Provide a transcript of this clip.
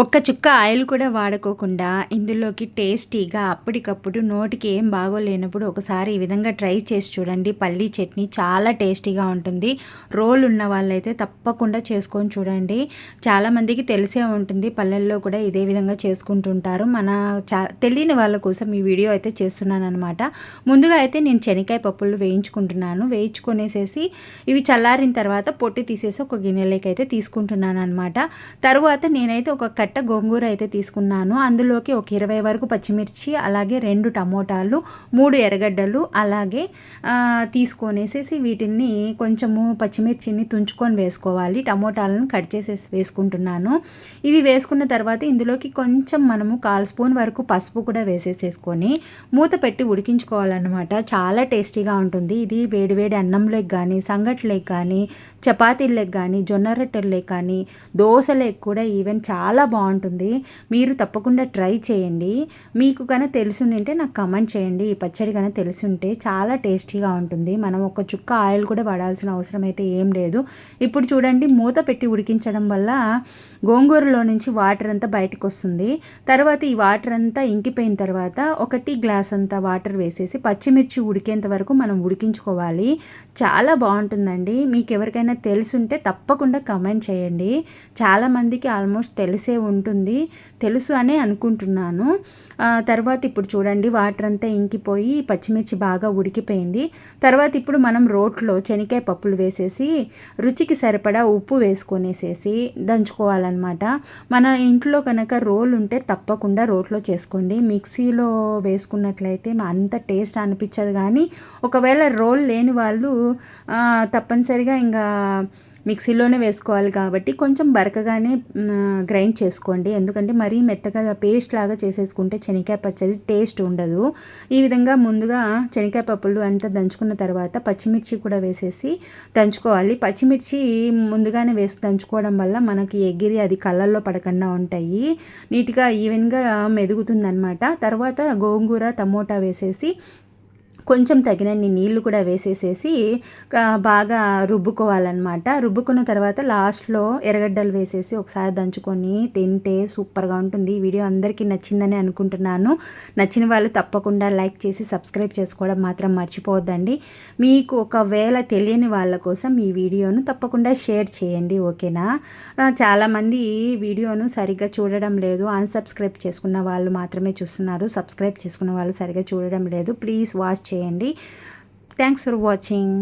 ఒక్క చుక్క ఆయిల్ కూడా వాడుకోకుండా ఇందులోకి టేస్టీగా అప్పటికప్పుడు నోటికి ఏం బాగోలేనప్పుడు ఒకసారి ఈ విధంగా ట్రై చేసి చూడండి. పల్లీ చట్నీ చాలా టేస్టీగా ఉంటుంది. రోల్ ఉన్న వాళ్ళైతే తప్పకుండా చేసుకొని చూడండి. చాలామందికి తెలిసే ఉంటుంది, పల్లెల్లో కూడా ఇదే విధంగా చేసుకుంటుంటారు. తెలియని వాళ్ళ కోసం ఈ వీడియో అయితే చేస్తున్నాను అనమాట. ముందుగా అయితే నేను శనక్కాయ పప్పులు వేయించుకొనేసేసి ఇవి చల్లారిన తర్వాత పొట్టు తీసేసి ఒక గిన్నెలోకి అయితే తీసుకుంటున్నాను అనమాట. తరువాత నేనైతే ఒక కట్ట గోంగూర అయితే తీసుకున్నాను. అందులోకి ఒక 20 వరకు పచ్చిమిర్చి, అలాగే 2 టమోటాలు, 3 ఎర్రగడ్డలు అలాగే తీసుకొనేసేసి వీటిని కొంచెము పచ్చిమిర్చిని తుంచుకొని వేసుకోవాలి. టమోటాలను కట్ చేసేసి వేసుకుంటున్నాను. ఇవి వేసుకున్న తర్వాత ఇందులోకి కొంచెం మనము 1/4 స్పూన్ వరకు పసుపు కూడా వేసేసేసుకొని మూత పెట్టి ఉడికించుకోవాలన్నమాట. చాలా టేస్టీగా ఉంటుంది. ఇది వేడివేడి అన్నంలోకి కానీ, సంగట్లోకి కానీ, చపాతీల్లోకి కానీ, జొన్న రొట్టెల్లోకి కానీ, దోశలోకి కూడా ఈవెన్ చాలా బాగుంటుంది. మీరు తప్పకుండా ట్రై చేయండి. మీకు కనుక తెలుసుంటే నాకు కమెంట్ చేయండి. ఈ పచ్చడి కనుక తెలుసుంటే చాలా టేస్టీగా ఉంటుంది. మనం ఒక చుక్క ఆయిల్ కూడా పడాల్సిన అవసరం అయితే ఏం లేదు. ఇప్పుడు చూడండి, మూత పెట్టి ఉడికించడం వల్ల గోంగూరలో నుంచి వాటర్ అంతా బయటకు వస్తుంది. తర్వాత ఈ వాటర్ అంతా ఇంకిపోయిన తర్వాత 1 గ్లాస్ అంతా వాటర్ వేసేసి పచ్చిమిర్చి ఉడికేంత వరకు మనం ఉడికించుకోవాలి. చాలా బాగుంటుందండి. మీకు ఎవరికైనా తెలుసుంటే తప్పకుండా కమెంట్ చేయండి. చాలామందికి ఆల్మోస్ట్ తెలిసే ఉంటుంది, తెలుసు అనే అనుకుంటున్నాను. తర్వాత ఇప్పుడు చూడండి, వాటర్ అంతా ఇంకిపోయి పచ్చిమిర్చి బాగా ఉడికిపోయింది. తర్వాత ఇప్పుడు మనం రోట్లో శనక్కాయ పప్పులు వేసేసి రుచికి సరిపడా ఉప్పు వేసుకొనేసేసి దంచుకోవాలన్నమాట. మన ఇంట్లో కనుక రోల్ ఉంటే తప్పకుండా రోట్లో చేసుకోండి. మిక్సీలో వేసుకున్నట్లయితే అంత టేస్ట్ అనిపించదు. కానీ ఒకవేళ రోల్ లేని వాళ్ళు తప్పనిసరిగా ఇంకా మిక్సీలోనే వేసుకోవాలి కాబట్టి కొంచెం బరకగానే గ్రైండ్ చేసుకోండి. ఎందుకంటే మరీ మెత్తగా పేస్ట్ లాగా చేసేసుకుంటే శనక్కాయ పచ్చడి టేస్ట్ ఉండదు. ఈ విధంగా ముందుగా శనక్కాయ పప్పులు అంతా దంచుకున్న తర్వాత పచ్చిమిర్చి కూడా వేసేసి దంచుకోవాలి. పచ్చిమిర్చి ముందుగానే వేసి దంచుకోవడం వల్ల మనకి ఎగిరి అది కళ్ళల్లో పడకుండా ఉంటాయి. నీట్గా ఈవెన్గా మెదుగుతుందన్నమాట. తర్వాత గోంగూర, టమోటా వేసేసి కొంచెం తగినన్ని నీళ్లు కూడా వేసేసేసి బాగా రుబ్బుకోవాలన్నమాట. రుబ్బుకున్న తర్వాత లాస్ట్లో ఎర్రగడ్డలు వేసేసి ఒకసారి దంచుకొని తింటే సూపర్గా ఉంటుంది. ఈ వీడియో అందరికీ నచ్చిందని అనుకుంటున్నాను. నచ్చిన వాళ్ళు తప్పకుండా లైక్ చేసి సబ్స్క్రైబ్ చేసుకోవడం మాత్రం మర్చిపోవద్దండి. మీకు ఒకవేళ తెలియని వాళ్ళ కోసం ఈ వీడియోను తప్పకుండా షేర్ చేయండి, ఓకేనా? చాలామంది వీడియోను సరిగ్గా చూడడం లేదు. అన్సబ్స్క్రైబ్ చేసుకున్న వాళ్ళు మాత్రమే చూస్తున్నారు. సబ్స్క్రైబ్ చేసుకున్న వాళ్ళు సరిగ్గా చూడడం లేదు. ప్లీజ్ వాచ్ చేయండి. Thanks for watching.